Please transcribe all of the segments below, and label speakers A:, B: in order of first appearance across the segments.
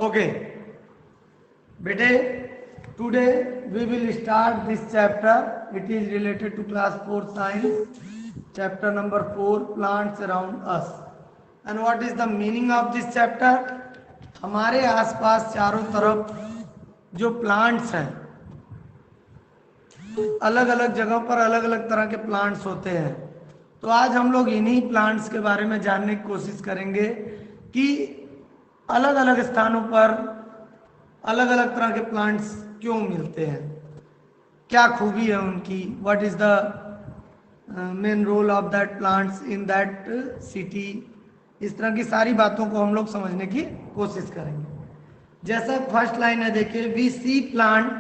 A: Okay बेटे, today we will start this chapter. It is related to class 4 science, chapter number 4, plants around us. And what is the meaning of this chapter? हमारे आसपास चारों तरफ जो plants हैं, अलग अलग जगहों पर अलग अलग तरह के प्लांट्स होते हैं. तो आज हम लोग इन्हीं प्लांट्स के बारे में जानने की कोशिश करेंगे कि अलग अलग स्थानों पर अलग अलग तरह के प्लांट्स क्यों मिलते हैं, क्या खूबी है उनकी, what is the main role of that plants in that city. इस तरह की सारी बातों को हम लोग समझने की कोशिश करेंगे. जैसा फर्स्ट लाइन है, देखिए, we see plant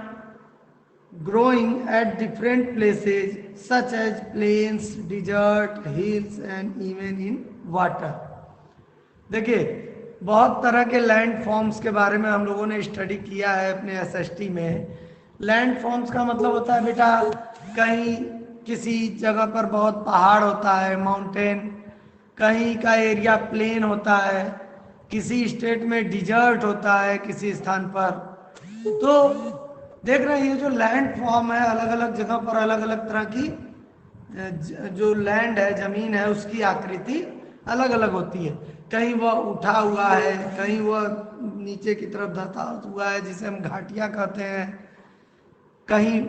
A: growing at different places such as plains, desert, hills and even in water. देखिए, बहुत तरह के लैंड फॉर्म्स के बारे में हम लोगों ने स्टडी किया है अपने एसएसटी में. लैंड फॉर्म्स का मतलब होता है बेटा, कहीं किसी जगह पर बहुत पहाड़ होता है, माउंटेन, कहीं का एरिया प्लेन होता है, किसी स्टेट में डिजर्ट होता है किसी स्थान पर. तो देख रहे हैं ये जो लैंड फॉर्म है, अलग अलग जगह पर अलग अलग तरह की जो लैंड है, जमीन है, उसकी आकृति अलग अलग होती है. कहीं वह उठा हुआ है, कहीं वह नीचे की तरफ धंसा हुआ है जिसे हम घाटियां कहते हैं, कहीं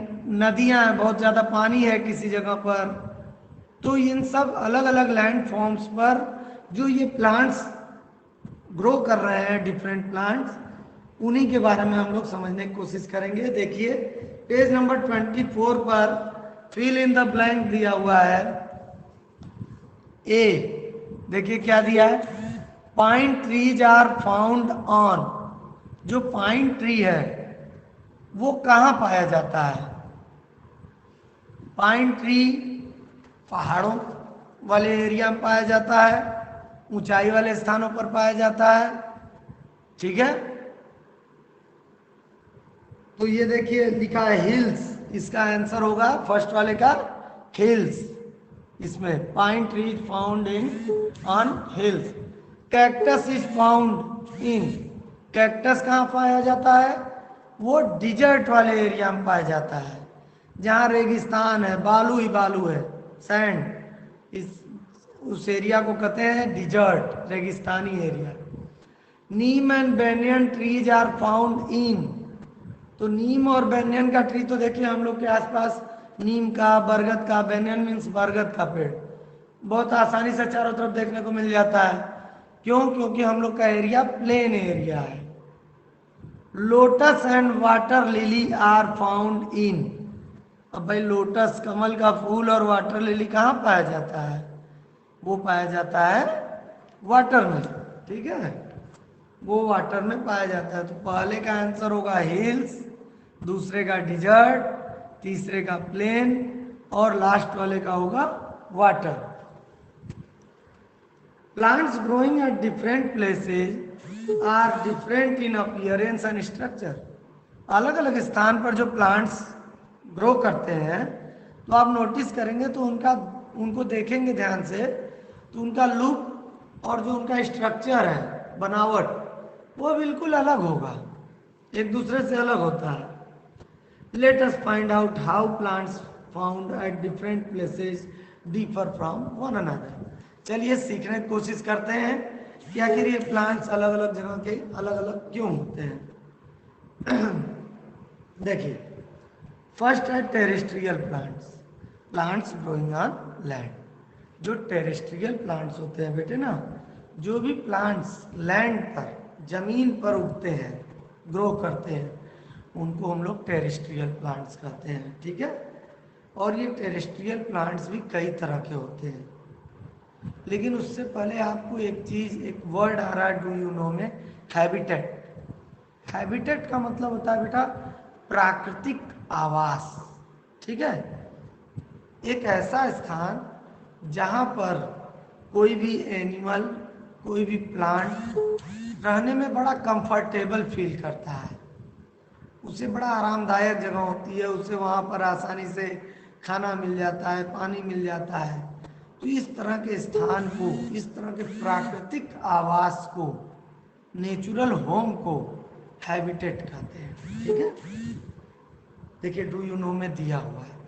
A: नदियां हैं, बहुत ज़्यादा पानी है किसी जगह पर. तो इन सब अलग अलग लैंड फॉर्म्स पर जो ये प्लांट्स ग्रो कर रहे हैं, डिफरेंट प्लांट्स, उन्हीं के बारे में हम लोग समझने की कोशिश करेंगे. देखिए, पेज नंबर 24 पर फिल इन द ब्लैंक दिया हुआ है. ए, देखिए क्या दिया है, pine trees are found on. जो पाइन ट्री है वो कहाँ पाया जाता है? पाइन ट्री पहाड़ों वाले एरिया में पाया जाता है, ऊंचाई वाले स्थानों पर पाया जाता है. ठीक है, तो ये देखिए लिखा है हिल्स, इसका आंसर होगा फर्स्ट वाले का हिल्स. इसमें pine trees found in on hills. Cactus is found in. Cactus कहाँ पाया जाता है? वो डिजर्ट वाले एरिया में पाया जाता है, जहाँ रेगिस्तान है, बालू ही बालू है, सैंड. उस एरिया को कहते हैं डिजर्ट, रेगिस्तानी area. Neem and banyan trees are found in. तो नीम और बेनियन का ट्री तो देखिए हम लोग के आसपास नीम का, बरगद का, बेनियन मीन्स बरगद का पेड़ बहुत आसानी से चारों तरफ देखने को मिल जाता है. क्यों? क्योंकि हम लोग का एरिया प्लेन एरिया है. Lotus and water lily are found in. अब भाई, लोटस कमल का फूल और वाटर लिली कहाँ पाया जाता है? वो पाया जाता है वाटर में. ठीक है, वो वाटर में पाया जाता है. तो पहले का आंसर होगा हिल्स, दूसरे का डिजर्ट, तीसरे का प्लेन और लास्ट वाले का होगा water. Plants growing at different places are different in appearance and structure. अलग अलग स्थान पर जो प्लांट्स ग्रो करते हैं, तो आप नोटिस करेंगे तो उनको देखेंगे ध्यान से, तो उनका लुक और जो उनका स्ट्रक्चर है, बनावट, वो बिल्कुल अलग होगा, एक दूसरे से अलग होता है. Let us find out how plants found at different places differ from one another. चलिए सीखने की कोशिश करते हैं कि आखिर ये प्लांट्स अलग अलग जगह के अलग अलग क्यों होते हैं. देखिए, फर्स्ट है terrestrial plants. Plants growing on land. जो टेरेस्ट्रियल प्लांट्स होते हैं बेटे ना, जो भी प्लांट्स लैंड पर, जमीन पर उगते हैं, ग्रो करते हैं, उनको हम लोग टेरेस्ट्रियल प्लांट्स कहते हैं. ठीक है, और ये टेरेस्ट्रियल प्लांट्स भी कई तरह के होते हैं. लेकिन उससे पहले आपको एक चीज़, एक वर्ड आ रहा है, डू यू नो में, हैबिटेट. हैबिटेट का मतलब होता है बेटा प्राकृतिक आवास. ठीक है, एक ऐसा स्थान जहाँ पर कोई भी एनिमल, कोई भी प्लांट रहने में बड़ा कंफर्टेबल फील करता है, उसे बड़ा आरामदायक जगह होती है, उसे वहाँ पर आसानी से खाना मिल जाता है, पानी मिल जाता है. तो इस तरह के स्थान को, इस तरह के प्राकृतिक आवास को, नेचुरल होम को हैबिटेट कहते हैं। ठीक है, देखिए डू यू नो में दिया हुआ है।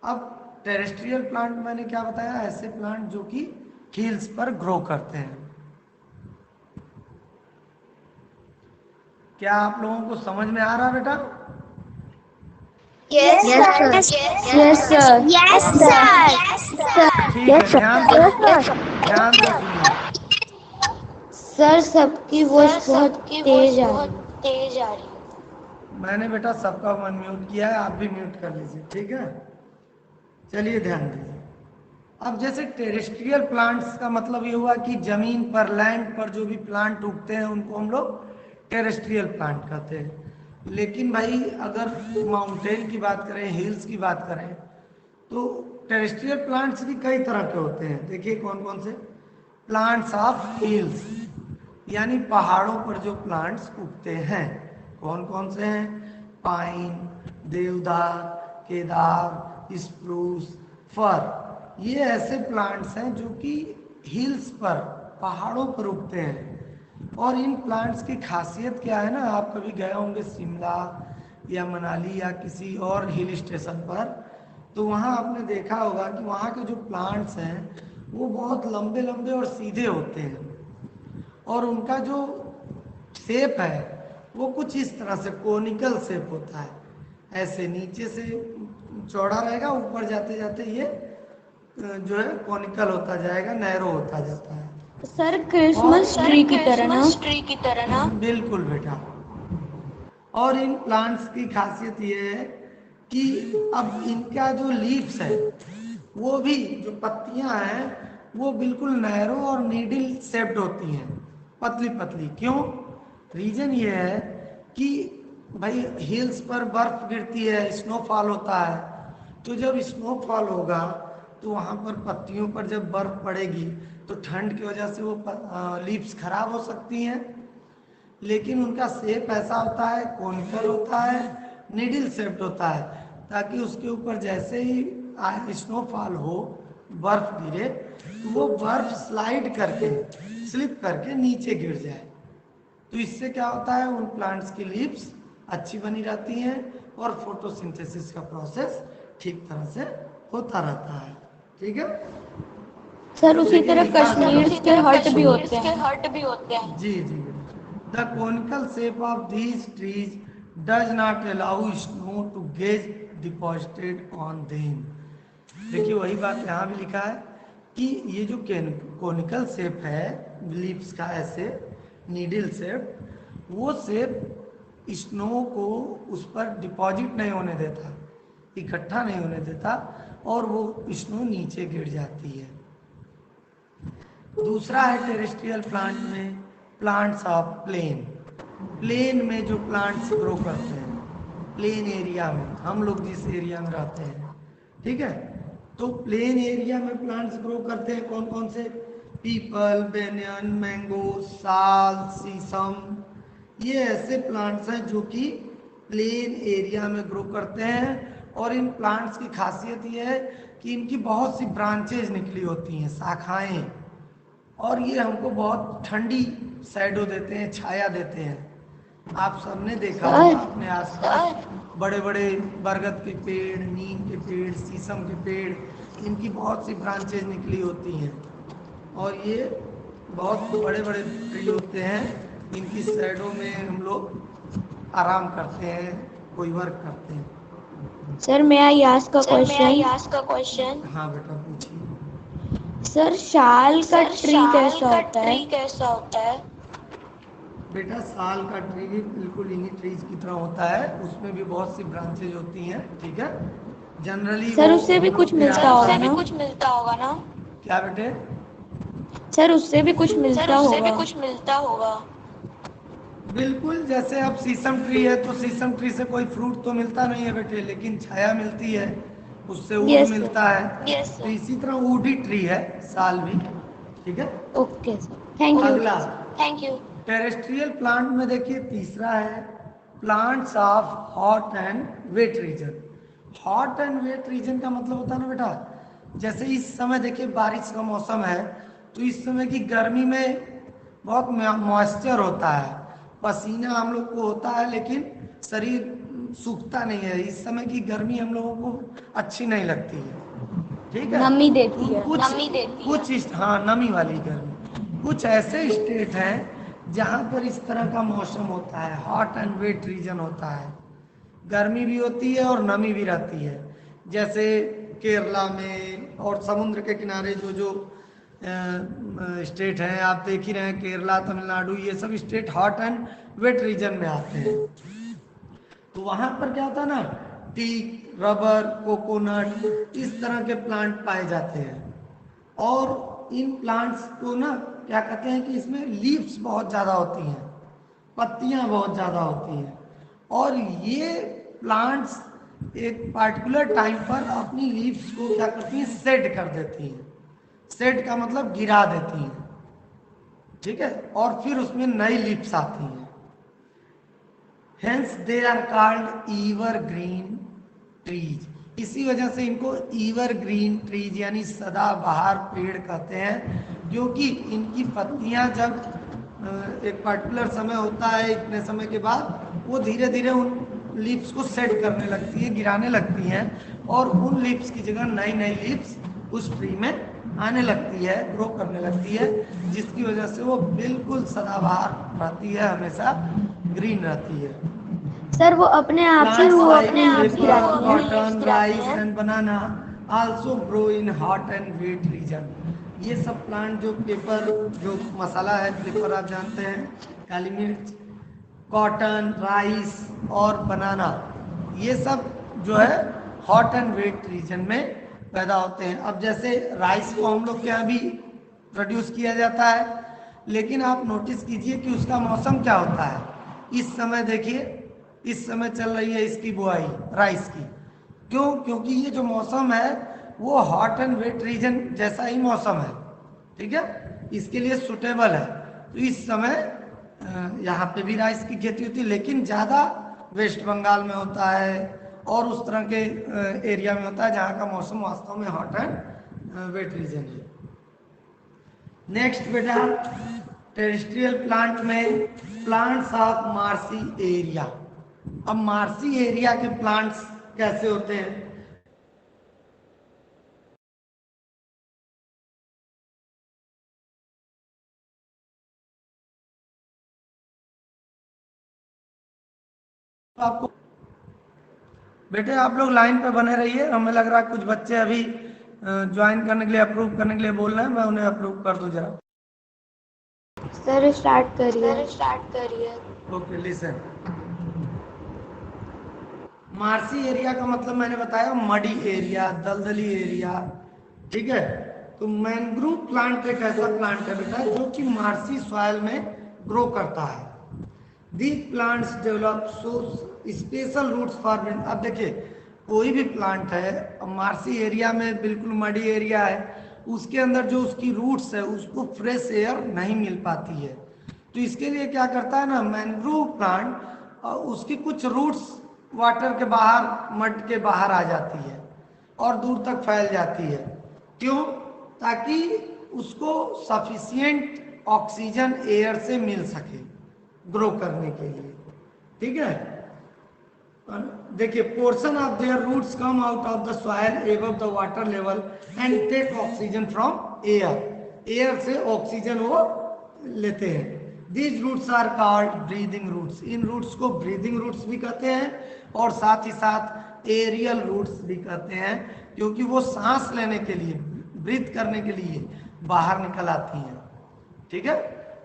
A: अब टेरेस्ट्रियल प्लांट मैंने क्या बताया, ऐसे प्लांट जो कि हील्स पर ग्रो करते हैं। क्या आप लोगों को समझ में आ रहा है बेटा?
B: Yes,
C: Yes,
B: sir.
C: sir.
B: Yes, sir.
C: Yes, sir.
A: ठीक है, ध्यान से ध्यान से सुनिए।
B: सर सबकी वॉइस बहुत तेज आ रही है।
C: तेज आ रही है।
A: मैंने बेटा सबका मन म्यूट किया है, आप भी म्यूट कर लीजिए। ठीक है, चलिए ध्यान दीजिए। अब जैसे टेरेस्ट्रियल प्लांट्स का मतलब ये हुआ कि जमीन पर, लैंड पर जो भी प्लांट उगते हैं उनको हम लोग टेरेस्ट्रियल प्लांट कहते हैं। लेकिन भाई अगर माउंटेन की बात करें, हिल्स की बात करें, तो टेरेस्ट्रियल प्लांट्स भी कई तरह के होते हैं। देखिए कौन कौन से प्लांट्स ऑफ हिल्स, यानी पहाड़ों पर जो प्लांट्स उगते हैं, कौन कौन से हैं? पाइन, देवदार, केदार, स्प्रूस, फर, ये ऐसे प्लांट्स हैं जो कि हिल्स पर, पहाड़ों पर उगते हैं। और इन प्लांट्स की खासियत क्या है ना, आप कभी गए होंगे शिमला या मनाली या किसी और हिल स्टेशन पर, तो वहाँ आपने देखा होगा कि वहाँ के जो प्लांट्स हैं वो बहुत लंबे लंबे और सीधे होते हैं, और उनका जो शेप है वो कुछ इस तरह से कोनिकल शेप होता है। ऐसे नीचे से चौड़ा रहेगा, ऊपर जाते जाते ये जो है कॉनिकल होता जाएगा, नैरो होता जाता है।
B: सर क्रिसमस ट्री की तरह ना?
C: ट्री की तरह ना?
A: बिल्कुल बेटा। और इन प्लांट्स की खासियत ये है कि अब इनका जो लीव्स है, वो भी जो पत्तियां हैं वो बिल्कुल नैरो और नीडल शेप्ड होती हैं, पतली पतली। क्यों? रीजन ये है कि भाई हिल्स पर बर्फ गिरती है, स्नोफॉल होता है, तो जब स्नोफॉल होगा तो वहाँ पर पत्तियों पर जब बर्फ पड़ेगी तो ठंड की वजह से वो लीव्स खराब हो सकती हैं। लेकिन उनका शेप ऐसा होता है, कोनिकल होता है, नीडल शेप्ड होता है, ताकि उसके ऊपर जैसे ही स्नोफॉल हो, बर्फ गिरे, तो वो बर्फ स्लाइड करके, स्लिप करके नीचे गिर जाए। तो इससे क्या होता है, उन प्लांट्स की लीव्स अच्छी बनी रहती हैं और फोटोसिंथेसिस का प्रोसेस ठीक तरह से होता रहता है। ठीक है
B: सर उसी
A: देखिए
B: तरह
A: लिखा है
B: कश्मीर के हट भी होते हैं।
C: हर्ट भी होते हैं।
A: जी जी। The conical shape of these trees does not allow snow to gets deposited on them. देखिए वही बात यहाँ भी लिखा है कि ये जो कोनिकल शेप है लीव्स का, ऐसे नीडल शेप, वो शेप स्नो को उस पर डिपॉजिट नहीं होने देता, इकट्ठा नहीं होने देता, और वो स्नो नीचे गिर जाती है। दूसरा है टेरेस्ट्रियल प्लांट में प्लांट्स ऑफ प्लेन। प्लेन में जो प्लांट्स ग्रो करते हैं, प्लेन एरिया में, हम लोग जिस एरिया में रहते हैं, ठीक है, तो प्लेन एरिया में प्लांट्स ग्रो करते हैं कौन कौन से? पीपल, बेनियन, मैंगो, साल, शीशम, ये ऐसे प्लांट्स हैं जो कि प्लेन एरिया में ग्रो करते हैं। और इन प्लांट्स की खासियत ये है कि इनकी बहुत सी ब्रांचेज निकली होती हैं, शाखाएं, और ये हमको बहुत ठंडी शैडो देते हैं, छाया देते हैं। आप सबने देखा होगा अपने आसपास बड़े बड़े बरगद के पेड़, नीम के पेड़, शीशम के पेड़, इनकी बहुत सी ब्रांचेज निकली होती हैं, और ये बहुत बड़े बड़े ट्री होते हैं। इनकी शैडो में हम लोग आराम करते हैं, कोई वर्क करते हैं।
B: सर मैं आई आस्क अ
C: क्वेश्चन?
A: हाँ बेटा पूछिए।
B: सर शाल का ट्री कैसा होता है?
C: कैसा होता है?
A: बेटा साल का ट्री भी बिल्कुल इन्हीं ट्रीज की तरह होता है, उसमें भी बहुत सी ब्रांचेज होती हैं। ठीक है, जनरली
B: सर उससे भी कुछ मिलता होगा ना?
C: कुछ मिलता होगा ना?
A: क्या बेटे?
B: सर उससे भी कुछ मिलता होगा?
C: कुछ मिलता होगा।
A: बिल्कुल, जैसे अब शीशम ट्री है तो शीशम ट्री से कोई फ्रूट तो मिलता नहीं है बेटे, लेकिन छाया मिलती है, उससे वुड
B: Yes, sir.
A: मिलता है। तो इसी तरह वुड ही ट्री है साल भी। ठीक है,
B: ओके सर, थैंक यू।
A: अगला
C: थैंक यू।
A: टेरेस्ट्रियल प्लांट में देखिए तीसरा है plants of hot and wet region. Hot and wet region का मतलब होता है ना बेटा, जैसे इस समय देखिए बारिश का मौसम है, तो इस समय की गर्मी में बहुत मॉइस्चर होता है, पसीना हम लोग को होता है लेकिन शरीर सूखता नहीं है। इस समय की गर्मी हम लोगों को अच्छी नहीं लगती है, ठीक है।
B: नमी देती
A: तो
B: है।
A: कुछ हाँ, नमी वाली गर्मी। कुछ ऐसे स्टेट हैं जहाँ पर इस तरह का मौसम होता है, हॉट एंड वेट रीजन होता है, गर्मी भी होती है और नमी भी रहती है। जैसे केरला में और समुद्र के किनारे जो जो स्टेट हैं, आप देख ही रहे हैं, केरला, तमिलनाडु, ये सब state hot and wet region में आते हैं। तो वहां पर क्या होता है ना, टीक, रबर, कोकोनट, इस तरह के प्लांट पाए जाते हैं। और इन प्लांट्स को ना क्या कहते हैं कि इसमें लीव्स बहुत ज़्यादा होती हैं, पत्तियां बहुत ज़्यादा होती हैं। और ये प्लांट्स एक पार्टिकुलर टाइम पर अपनी लीव्स को क्या करती हैं, शेड कर देती हैं। शेड का मतलब गिरा देती हैं, ठीक है, और फिर उसमें नई लीव्स आती हैं। Hence they are called evergreen trees. इसी वजह से इनको एवरग्रीन ट्रीज यानी सदाबहार पेड़ कहते हैं, क्योंकि इनकी पत्तियां जब एक पर्टिकुलर समय होता है, इतने समय के बाद वो धीरे धीरे उन लीव्स को सेट करने लगती है, गिराने लगती हैं, और उन लीव्स की जगह नई नई लीव्स उस ट्री में आने लगती है, ग्रो करने लगती है, जिसकी वजह से वो बिल्कुल सदाबहार रहती है, हमेशा ग्रीन रहती है।
B: सर वो अपने आप से
A: cotton, rice and banana also grow in hot and wet region. ये सब प्लांट जो पेपर, जो मसाला है, पेपर आप जानते हैं, काली मिर्च, कॉटन, राइस और बनाना, ये सब जो है हॉट एंड वेट रीजन में पैदा होते हैं। अब जैसे राइस को हम लोग के यहाँ भी प्रोड्यूस किया जाता है, लेकिन आप नोटिस कीजिए कि उसका मौसम क्या होता है। इस समय देखिए, इस समय चल रही है इसकी बुआई राइस की। क्यों? क्योंकि ये जो मौसम है वो हॉट एंड वेट रीजन जैसा ही मौसम है, ठीक है, इसके लिए सुटेबल है। तो इस समय यहाँ पे भी राइस की खेती होती है, लेकिन ज़्यादा वेस्ट बंगाल में होता है और उस तरह के एरिया में होता है जहाँ का मौसम वास्तव में हॉट एंड वेट रीजन है। नेक्स्ट बेटा, टेरेस्ट्रियल प्लांट में प्लांट्स ऑफ मार्सी एरिया। अब मार्सी एरिया के प्लांट्स कैसे होते हैं? आपको बेटे आप लोग लाइन पे बने रहिए, हमें लग रहा है कुछ बच्चे अभी ज्वाइन करने के लिए, अप्रूव करने के लिए बोल रहे हैं, मैं उन्हें अप्रूव कर दूं जरा।
B: सर स्टार्ट करिए।
A: Okay, listen. मार्सी एरिया का मतलब मैंने बताया मडी एरिया, दलदली एरिया, ठीक है। तो मैंग्रोव प्लांट एक ऐसा प्लांट है बेटा जो कि मार्सी सॉइल में ग्रो करता है। These plants develop so special roots for wind. अब देखिए, कोई भी प्लांट है, मार्सी एरिया में बिल्कुल मडी एरिया है, उसके अंदर जो उसकी रूट्स है उसको फ्रेश एयर नहीं मिल पाती है। तो इसके लिए क्या करता है ना, मैंग्रोव प्लांट, उसकी कुछ रूट्स वाटर के बाहर, मड के बाहर आ जाती है और दूर तक फैल जाती है। क्यों? ताकि उसको सफिशिएंट ऑक्सीजन एयर से मिल सके ग्रो करने के लिए, ठीक है। देखिए, portion of their roots come out of the soil above the water level and take oxygen from air. Air से ऑक्सीजन वो लेते हैं। These roots are called breathing roots. इन रूट्स को ब्रीदिंग रूट्स भी कहते हैं और साथ ही साथ एरियल रूट्स भी कहते हैं, क्योंकि वो सांस लेने के लिए, ब्रीथ करने के लिए बाहर निकल आती हैं, ठीक है।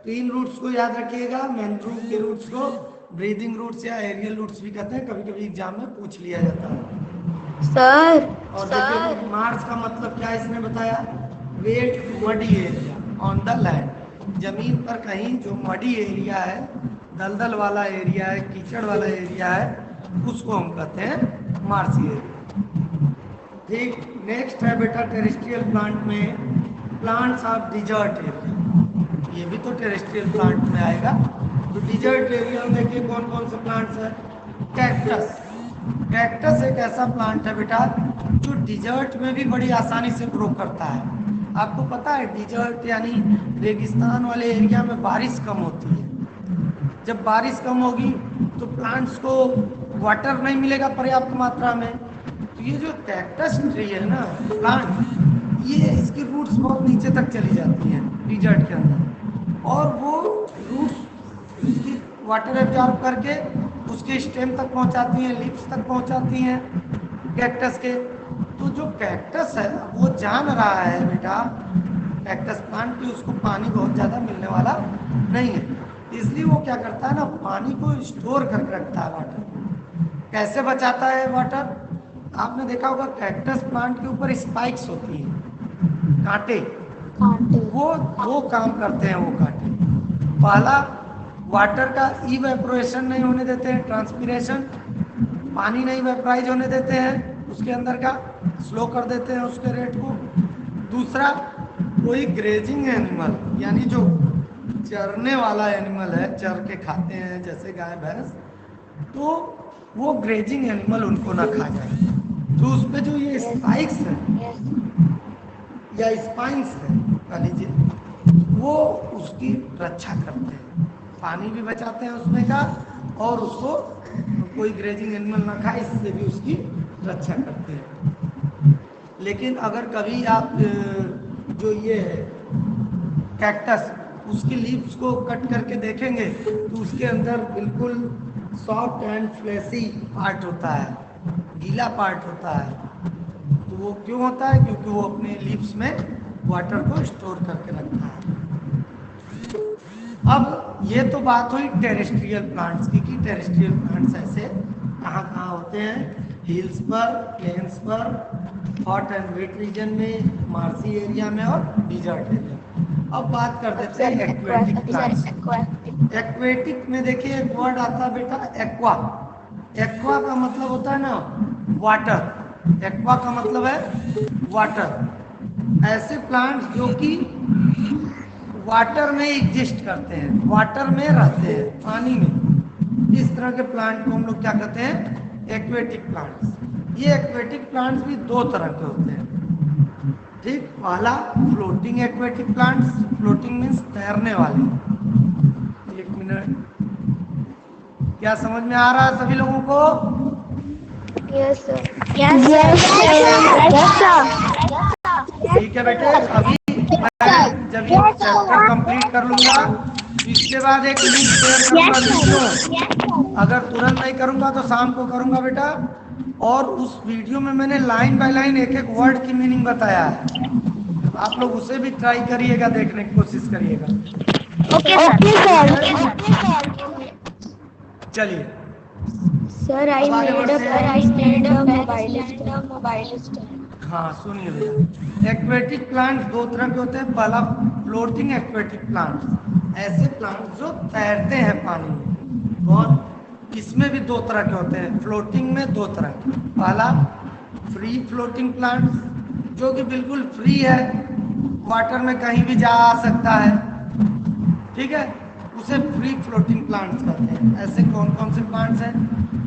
A: तो इन रूट्स को याद रखिएगा, मैंग्रोव के रूट्स को ब्रीदिंग रूट्स या एरियल रूट्स भी कहते हैं, कभी कभी एग्जाम में पूछ लिया जाता है।
B: सर
A: और देखिए, मार्स का मतलब क्या इसने बताया, wet muddy area on the land. जमीन पर कहीं जो मडी एरिया है, दलदल वाला एरिया है, कीचड़ वाला एरिया है, उसको हम कहते हैं मार्सी एरिया, ठीक। नेक्स्ट है बेटा, टेरेस्ट्रियल प्लांट में प्लांट्स ऑफ डिजर्ट एरिया। ये भी तो टेरेस्ट्रियल प्लांट में आएगा। तो डिजर्ट एरिया में देखिए कौन कौन से प्लांट्स हैं। कैक्टस। कैक्टस एक ऐसा प्लांट है बेटा जो डिजर्ट में भी बड़ी आसानी से ग्रो करता है। आपको पता है, डिजर्ट यानी रेगिस्तान वाले एरिया में बारिश कम होती है, जब बारिश कम होगी तो प्लांट्स को वाटर नहीं मिलेगा पर्याप्त मात्रा में। तो ये जो कैक्टस ट्री है ना, प्लांट, ये इसकी रूट्स बहुत नीचे तक चली जाती हैं डिजर्ट के अंदर, और वो रूट्स उसकी वाटर एब्जॉर्ब करके उसके स्टेम तक पहुंचाती हैं, लीव्स तक पहुंचाती हैं कैक्टस के। तो जो कैक्टस है वो जान रहा है बेटा, कैक्टस प्लांट, कि उसको पानी बहुत ज़्यादा मिलने वाला नहीं है, इसलिए वो क्या करता है ना, पानी को स्टोर करके रखता है वाटर। कैसे बचाता है वाटर? आपने देखा होगा कैक्टस प्लांट के ऊपर स्पाइक्स होती हैं, कांटे, वो काम करते हैं वो कांटे। पहला, वाटर का इवेपोरेशन नहीं होने देते हैं, ट्रांसपिरेशन, पानी नहीं वेपराइज होने देते हैं उसके अंदर का, स्लो कर देते हैं उसके रेट को। दूसरा, कोई ग्रेजिंग एनिमल, यानी जो चरने वाला एनिमल है, चर के खाते हैं जैसे गाय भैंस, तो वो ग्रेजिंग एनिमल उनको ना खा जाए। तो उस पे जो ये स्पाइक्स है या स्पाइंस है कह लीजिए, वो उसकी रक्षा करते हैं, पानी भी बचाते हैं उसमें का, और उसको कोई ग्रेजिंग एनिमल ना खाए, इससे भी उसकी रक्षा करते हैं। लेकिन अगर कभी आप जो ये है कैक्टस, उसकी लीव्स को कट करके देखेंगे तो उसके अंदर बिल्कुल सॉफ्ट एंड फ्लैसी पार्ट होता है, गीला पार्ट होता है। तो वो क्यों होता है? क्योंकि वो अपने लीव्स में वाटर को स्टोर करके रखता है। अब ये तो बात हुई टेरेस्ट्रियल प्लांट्स की, कि टेरेस्ट्रियल प्लांट्स ऐसे कहाँ कहाँ होते हैं, हिल्स पर, प्लेन्स पर, हॉट एंड वेट रीजन में, मार्सी एरिया में और डिजर्ट एरिया। अब बात कर देते हैं एक्वेटिक प्लांट्स। एक्वेटिक में देखिए एक वर्ड आता है बेटा, एक्वा। एक्वा का मतलब होता है ना वाटर, एक्वा का मतलब है वाटर। ऐसे प्लांट्स जो कि वाटर में एग्जिस्ट करते हैं, वाटर में रहते हैं, पानी में, इस तरह के प्लांट को हम लोग क्या कहते हैं? Aquatic plants. ये एक्वेटिक प्लांट्स भी दो तरह के होते हैं, ठीक। पहला floating aquatic plants, floating means तैरने वाले। एक मिनट, क्या समझ में आ रहा है सभी लोगों को?
B: Yes sir.
A: ठीक है बेटे, अभी मैं जब ये चैप्टर कंप्लीट कर लूंगा इसके बाद एक लिंक शेयर करूंगा वीडियो। अगर तुरंत नहीं करूंगा तो शाम को करूंगा बेटा। और उस वीडियो में मैंने लाइन बाय लाइन एक एक वर्ड की मीनिंग बताया है, आप लोग उसे भी ट्राई करिएगा, देखने की कोशिश करिएगा।
B: Okay sir.
A: चलिए
B: sir I made a mobile stand.
A: हाँ सुनिए भैया, एक्वेटिक प्लांट्स दो तरह के होते हैं। पहला फ्लोटिंग एक्वेटिक प्लांट्स, ऐसे प्लांट्स जो तैरते हैं पानी में। और इसमें भी दो तरह के होते हैं, फ्लोटिंग में दो तरह के। पहला फ्री फ्लोटिंग प्लांट्स, जो कि बिल्कुल फ्री है, वाटर में कहीं भी जा आ सकता है, ठीक है, उसे फ्री फ्लोटिंग प्लांट्स कहते हैं। ऐसे कौन कौन से प्लांट्स हैं?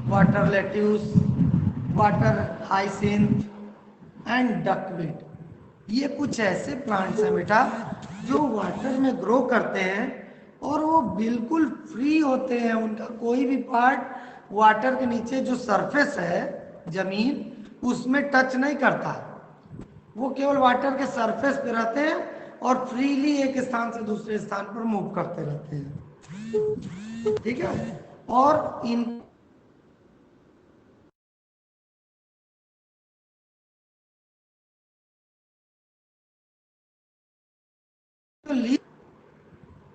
A: Water lettuce, water hyacinth and duckweed. ये कुछ ऐसे प्लांट्स हैं बेटा जो वाटर में ग्रो करते हैं और वो बिल्कुल फ्री होते हैं, उनका कोई भी पार्ट वाटर के नीचे जो सरफेस है जमीन, उसमें टच नहीं करता। वो केवल वाटर के सरफेस पे रहते हैं और फ्रीली एक स्थान से दूसरे स्थान पर मूव करते रहते हैं, ठीक है। और इन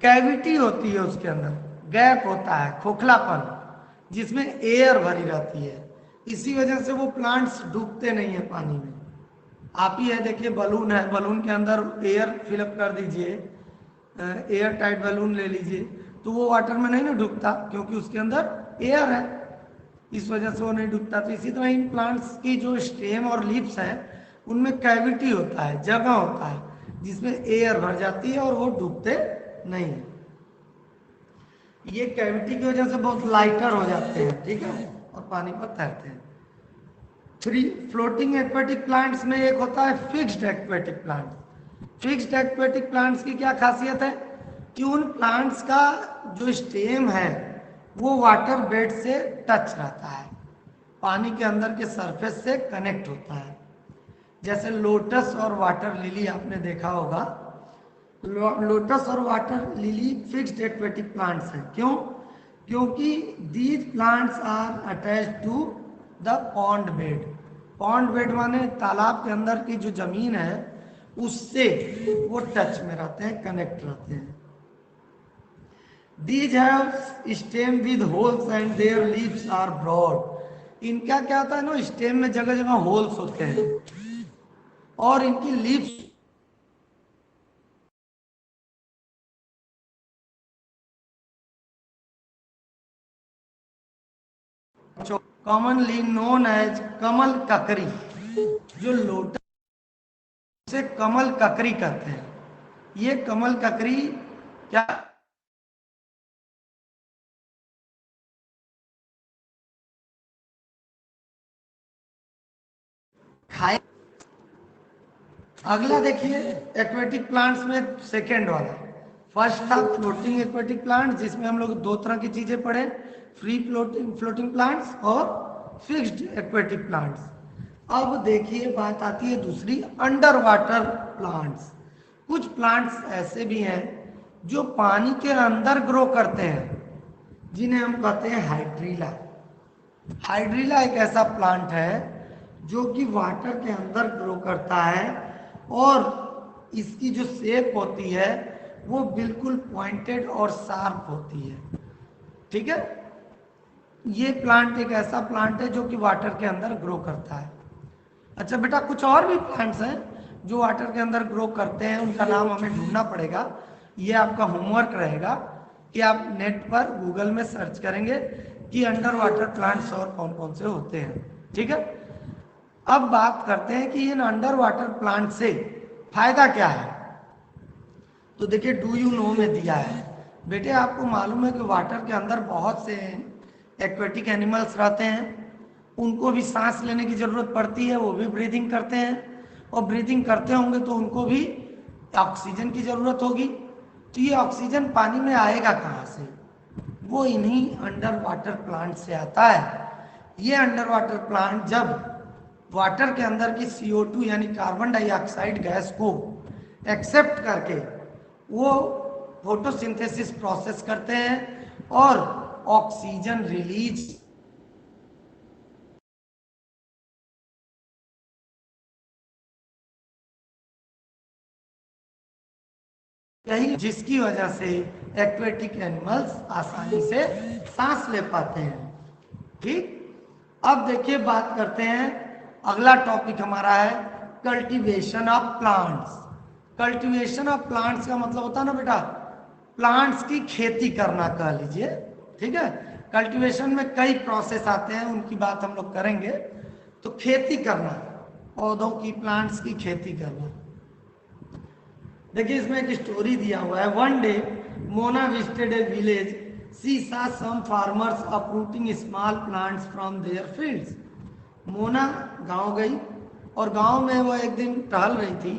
A: कैविटी होती है, उसके अंदर गैप होता है, खोखलापन, जिसमें एयर भरी रहती है। इसी वजह से वो प्लांट्स डूबते नहीं है पानी में। आप ही है, देखिए बलून है, बलून के अंदर एयर फिलअप कर दीजिए, एयर टाइट बलून ले लीजिए, तो वो वाटर में नहीं ना डूबता, क्योंकि उसके अंदर एयर है, इस वजह से वो नहीं डूबता। तो इसी तरह इन प्लांट्स की जो स्टेम और लीव्स है उनमें कैविटी होता है, जगह होता है, जिसमें एयर भर जाती है और वो डूबते नहीं है। ये कैविटी की वजह से बहुत लाइटर हो जाते हैं, ठीक है, और पानी पर तैरते हैं। फ्री फ्लोटिंग एक्वेटिक प्लांट्स में एक होता है fixed aquatic plant. Fixed aquatic plants की क्या खासियत है कि उन प्लांट्स का जो स्टेम है वो वाटर बेड से टच रहता है, पानी के अंदर के सरफेस से कनेक्ट होता है। जैसे लोटस और वाटर लिली आपने देखा होगा। लोटस और water lily fixed aquatic plants हैं। क्यों? क्योंकि these plants are attached to the pond bed. Pond bed माने तालाब के अंदर की जो जमीन है उससे वो टच में रहते हैं, कनेक्ट रहते हैं। These have stem with holes and their leaves are broad। इनका क्या होता है ना, स्टेम में जगह जगह होल्स होते हैं और इनकी लीव्स कॉमनली नोन एज कमल ककरी। जो लोटस से कमल ककरी कहते हैं। ये कमल ककरी क्या खाए? अगला देखिए एक्वेटिक प्लांट्स में सेकेंड वाला। फर्स्ट था फ्लोटिंग एक्वेटिक प्लांट्स, जिसमें हम लोग दो तरह की चीजें पढ़े, फ्री फ्लोटिंग फ्लोटिंग प्लांट्स और फिक्स्ड एक्वेटिक प्लांट्स। अब देखिए बात आती है दूसरी, अंडर वाटर प्लांट्स। कुछ प्लांट्स ऐसे भी हैं जो पानी के अंदर ग्रो करते हैं, जिन्हें हम कहते हैं हाइड्रीला। हाइड्रीला एक ऐसा प्लांट है जो कि वाटर के अंदर ग्रो करता है और इसकी जो शेप होती है वो बिल्कुल पॉइंटेड और शार्प होती है। ठीक है, ये प्लांट एक ऐसा प्लांट है जो कि वाटर के अंदर ग्रो करता है। अच्छा बेटा, कुछ और भी प्लांट्स हैं जो वाटर के अंदर ग्रो करते हैं, उनका नाम हमें ढूंढना पड़ेगा। ये आपका होमवर्क रहेगा कि आप नेट पर गूगल में सर्च करेंगे कि अंडर वाटर प्लांट्स और कौन कौन से होते हैं। ठीक है, अब बात करते हैं कि इन अंडर वाटर प्लांट से फायदा क्या है। तो देखिए डू यू नो में दिया है। बेटे आपको मालूम है कि वाटर के अंदर बहुत से एक्वेटिक एनिमल्स रहते हैं, उनको भी सांस लेने की जरूरत पड़ती है, वो भी ब्रीदिंग करते हैं और ब्रीदिंग करते होंगे तो उनको भी ऑक्सीजन की जरूरत होगी। तो ये ऑक्सीजन पानी में आएगा कहाँ से? वो इन्हीं अंडर वाटर प्लांट से आता है। ये अंडर वाटर प्लांट जब वाटर के अंदर की CO2 यानी कार्बन डाइऑक्साइड गैस को एक्सेप्ट करके वो फोटोसिंथेसिस प्रोसेस करते हैं और ऑक्सीजन रिलीज यही जिसकी वजह से एक्वेटिक एनिमल्स आसानी से सांस ले पाते हैं। ठीक, अब देखिए बात करते हैं, अगला टॉपिक हमारा है cultivation of plants. Cultivation of plants का मतलब होता है ना बेटा, प्लांट्स की खेती करना कह लीजिए। ठीक है, कल्टीवेशन में कई प्रोसेस आते हैं, उनकी बात हम लोग करेंगे। तो खेती करना, पौधों की, प्लांट्स की खेती करना। देखिए इसमें एक स्टोरी दिया हुआ है। One day Mona visited a village, she saw some farmers uprooting small plants from their fields। Mona गांव गई और गांव में वो एक दिन टहल रही थी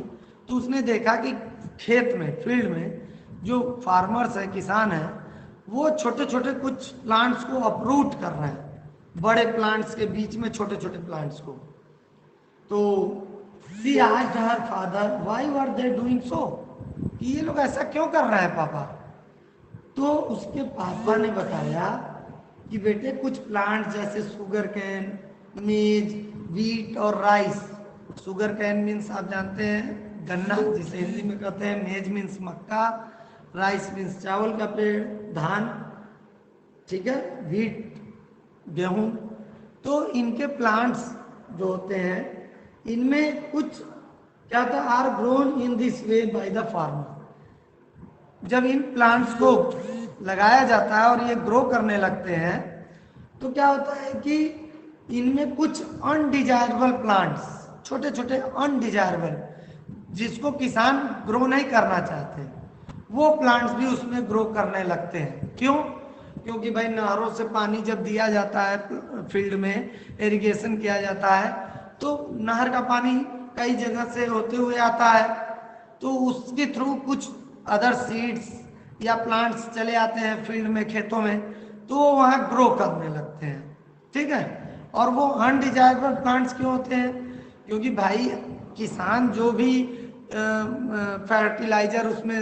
A: तो उसने देखा कि खेत में, फील्ड में जो फार्मर्स है, किसान है, वो छोटे छोटे कुछ प्लांट्स को अपरूट कर रहे हैं, बड़े प्लांट्स के बीच में छोटे छोटे प्लांट्स को। तो she asked her father why were they doing so, कि ये लोग ऐसा क्यों कर रहे हैं पापा। तो उसके पापा ने बताया कि बेटे कुछ प्लांट्स जैसे शुगर कैन, मेज, वीट और राइस। शुगर कैन मीन्स आप जानते हैं गन्ना, जिसे हिंदी में कहते हैं, मेज मीन्स मक्का, राइस मीन्स चावल का पेड़, धान। ठीक है, वीट गेहूं। तो इनके प्लांट्स जो होते हैं इनमें कुछ क्या था, are grown in this way by the farmer. जब इन प्लांट्स को लगाया जाता है और ये ग्रो करने लगते हैं तो क्या होता है कि इनमें कुछ अनडिजायरेबल प्लांट्स, छोटे छोटे अनडिजायरेबल, जिसको किसान ग्रो नहीं करना चाहते, वो प्लांट्स भी उसमें ग्रो करने लगते हैं। क्यों? क्योंकि भाई नहरों से पानी जब दिया जाता है, फील्ड में इरिगेशन किया जाता है, तो नहर का पानी कई जगह से होते हुए आता है, तो उसके थ्रू कुछ अदर सीड्स या प्लांट्स चले आते हैं फील्ड में, खेतों में। तो वो वहाँ ग्रो करने लगते हैं, ठीक है। और वो अनडिजायरेबल प्लांट्स क्यों होते हैं? क्योंकि भाई किसान जो भी फर्टिलाइजर उसमें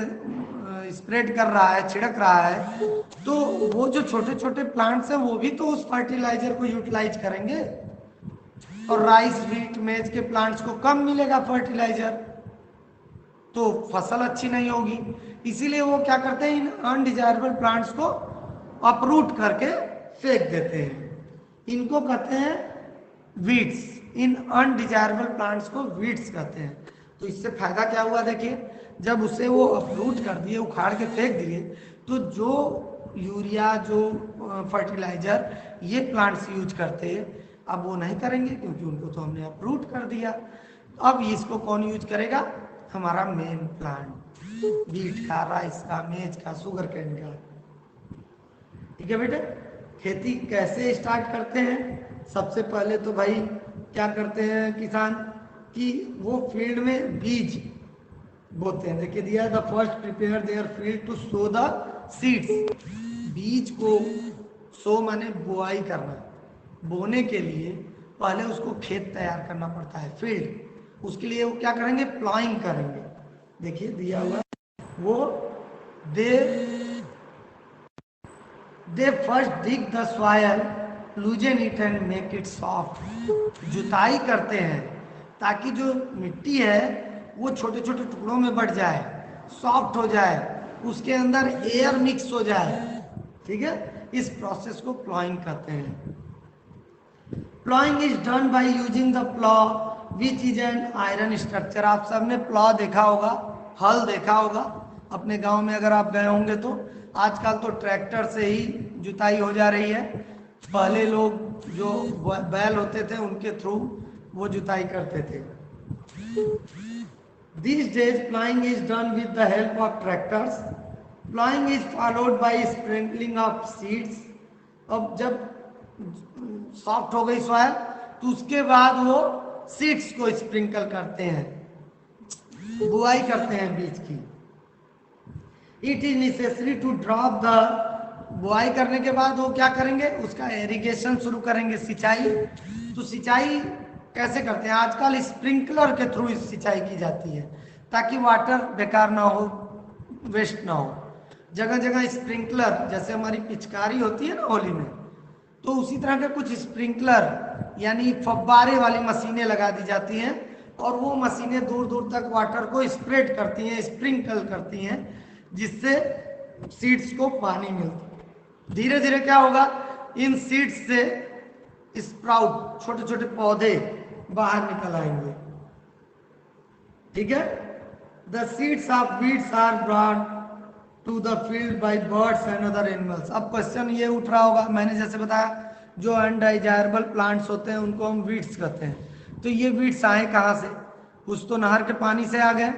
A: स्प्रेड कर रहा है, छिड़क रहा है, तो वो जो छोटे छोटे प्लांट्स हैं वो भी तो उस फर्टिलाइजर को यूटिलाइज करेंगे। और राइस, व्हीट, मेज के प्लांट्स को कम मिलेगा फर्टिलाइजर, तो फसल अच्छी नहीं होगी। इसीलिए वो क्या करते हैं, इन अनडिजायरेबल प्लांट्स को अपरूट करके फेंक देते हैं। इनको कहते हैं वीड्स। इन अनडिजायरेबल प्लांट्स को वीड्स कहते हैं। तो इससे फायदा क्या हुआ देखिए, जब उसे वो अपरूट कर दिए, उखाड़ के फेंक दिए, तो जो यूरिया, जो फर्टिलाइजर ये प्लांट्स यूज करते हैं, अब वो नहीं करेंगे क्योंकि उनको तो हमने अपरूट कर दिया। अब इसको कौन यूज करेगा? हमारा मेन प्लांट, व्हीट का, राइस का, मेज का, शुगर केन का। ठीक है बेटे। खेती कैसे स्टार्ट करते हैं? सबसे पहले तो भाई क्या करते हैं किसान कि वो फील्ड में बीज बोते हैं। देखिए दिया, they first prepare their field to sow the seeds. बीज को सो माने बुआई करना। बोने के लिए पहले उसको खेत तैयार करना पड़ता है, फील्ड। उसके लिए वो क्या करेंगे? प्लॉइंग करेंगे। देखिए दिया हुआ, वो they first dig the soil, loosen it and make it soft. जुताई करते हैं ताकि जो मिट्टी है वो छोटे छोटे टुकड़ों में बढ़ जाए, सॉफ्ट हो जाए, उसके अंदर एयर मिक्स हो जाए। ठीक है, इस प्रोसेस को प्लॉइंग कहते हैं। Ploughing is done by using the plough which is an iron structure. आप सबने प्लॉ देखा होगा, हल देखा होगा अपने गांव में अगर आप गए होंगे तो। आजकल तो ट्रैक्टर से ही जुताई हो जा रही है। पहले लोग जो बैल होते थे उनके थ्रू वो जुताई करते थे। These days plowing is done with the help of tractors. Plowing is followed by sprinkling of seeds. अब जब सॉफ्ट हो गई सॉइल तो उसके बाद वो सीड्स को स्प्रिंकल करते हैं, बुआई करते हैं बीज की। It is necessary to drop the, बुआई करने के बाद वो क्या करेंगे? उसका इरिगेशन शुरू करेंगे, सिंचाई। तो सिंचाई कैसे करते हैं? आजकल स्प्रिंकलर के थ्रू सिंचाई की जाती है ताकि वाटर बेकार ना हो, वेस्ट ना हो। जगह जगह स्प्रिंकलर, जैसे हमारी पिचकारी होती है ना होली में, तो उसी तरह के कुछ स्प्रिंकलर यानी फव्वारे वाली मशीनें लगा दी जाती हैं और वो मशीनें दूर दूर तक वाटर को स्प्रेड करती हैं, स्प्रिंकल करती हैं, जिससे सीड्स को पानी मिलता है। धीरे धीरे क्या होगा, इन सीड्स से स्प्राउट, छोटे छोटे पौधे बाहर निकल आएंगे। ठीक है। The seeds of weeds are brought to the field by birds and other animals. अब क्वेश्चन ये उठ रहा होगा, मैंने जैसे बताया जो अनडिजायरेबल प्लांट्स होते हैं उनको हम वीड्स कहते हैं। तो ये वीड्स आए कहाँ से? कुछ तो नहर के पानी से आ गए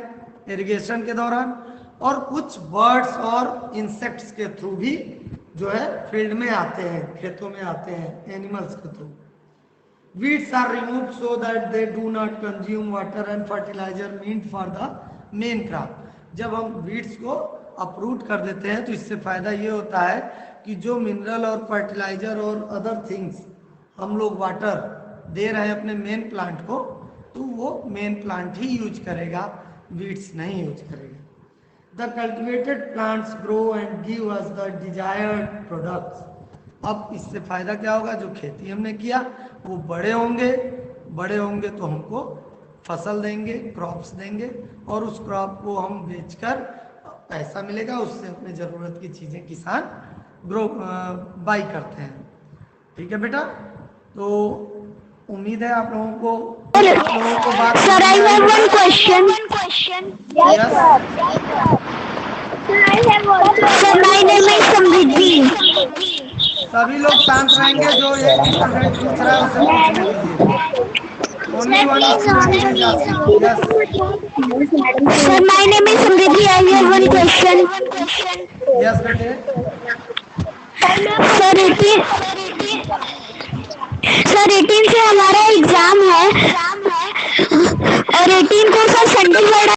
A: इरिगेशन के दौरान, और कुछ बर्ड्स और इंसेक्ट्स के थ्रू भी जो है फील्ड में आते हैं, खेतों में आते हैं, एनिमल्स के through. Weeds are removed so that they do not consume water and fertilizer meant for the main crop. जब हम वीड्स को अपरूट कर देते हैं तो इससे फायदा ये होता है कि जो मिनरल और फर्टिलाइजर और अदर थिंग्स हम लोग वाटर दे रहे हैं अपने मेन प्लांट को, तो वो मेन प्लांट ही यूज करेगा, वीड्स नहीं यूज करेगा। The cultivated plants grow and give us the desired products. अब इससे फायदा क्या होगा? जो खेती हमने किया वो बड़े होंगे तो हमको फसल देंगे, क्रॉप्स देंगे, और उस क्रॉप को हम बेचकर पैसा मिलेगा, उससे अपने ज़रूरत की चीज़ें किसान बाई करते हैं। ठीक है बेटा, तो उम्मीद है आप लोगों को बात।
B: Sir, I have one question.
A: Yes.
B: Sir, my name is Samriddhi.
A: सभी लोग शांत रहेंगे, जो एक स्टूडेंट पूछ रहा है उसे पूछने दीजिए। Only one student is asking. Yes.
B: Sir, my name is Samriddhi. I have one question.
A: Yes बेटे।
B: सर 18 से हमारा एग्जाम है और 18 को सर संडे